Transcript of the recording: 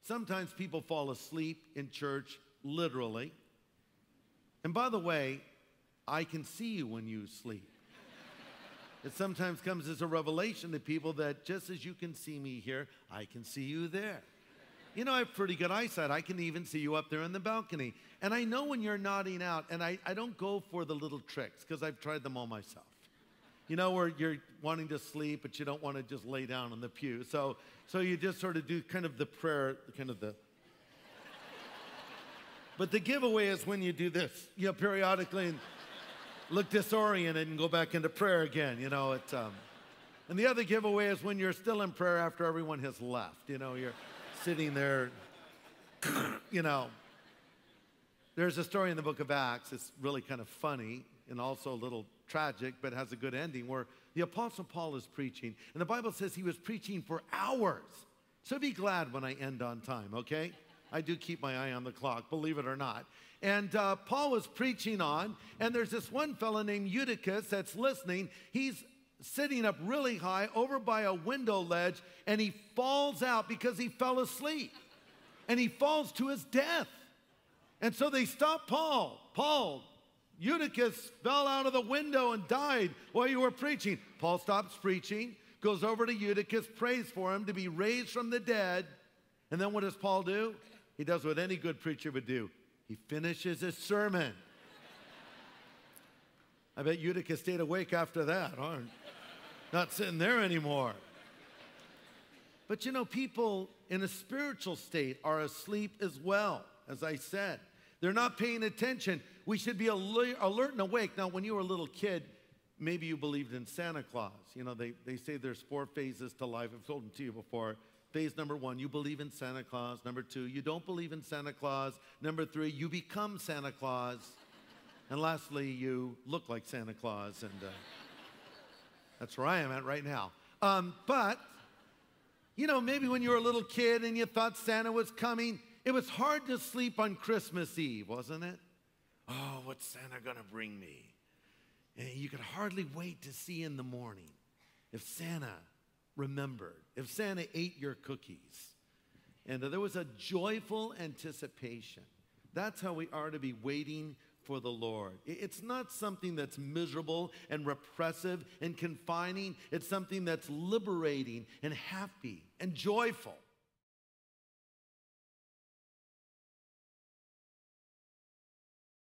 Sometimes people fall asleep in church, literally. And by the way, I can see you when you sleep. It sometimes comes as a revelation to people that just as you can see me here, I can see you there. You know, I have pretty good eyesight. I can even see you up there in the balcony. And I know when you're nodding out, and I don't go for the little tricks because I've tried them all myself. You know, where you're wanting to sleep, but you don't want to just lay down on the pew. So you just sort of do kind of the prayer, But the giveaway is when you do this, you know, periodically and look disoriented and go back into prayer again, you know. And the other giveaway is when you're still in prayer after everyone has left. You know, you're sitting there, you know. There's a story in the book of Acts. It's really kind of funny and also a little tragic, but has a good ending, where the Apostle Paul is preaching. And the Bible says he was preaching for hours. So be glad when I end on time, okay? I do keep my eye on the clock, believe it or not. And Paul was preaching on, and there's this one fellow named Eutychus that's listening. He's sitting up really high over by a window ledge, and he falls out because he fell asleep. And he falls to his death. And so they stop Paul. Paul, Eutychus fell out of the window and died while you were preaching. Paul stops preaching, goes over to Eutychus, prays for him to be raised from the dead. And then what does Paul do? He does what any good preacher would do. He finishes his sermon. I bet Eutychus stayed awake after that, huh? Not sitting there anymore. But you know, people in a spiritual state are asleep as well, as I said. They're not paying attention. We should be alert and awake. Now, when you were a little kid, maybe you believed in Santa Claus. You know, they say there's 4 phases to life. I've told them to you before. Phase number 1, you believe in Santa Claus. Number 2, you don't believe in Santa Claus. Number 3, you become Santa Claus. And lastly, you look like Santa Claus. And that's where I am at right now. But, you know, maybe when you were a little kid and you thought Santa was coming, it was hard to sleep on Christmas Eve, wasn't it? Oh, what's Santa going to bring me? And you could hardly wait to see in the morning if Santa remembered, if Santa ate your cookies. And there was a joyful anticipation. That's how we are to be waiting for the Lord. It's not something that's miserable and repressive and confining. It's something that's liberating and happy and joyful.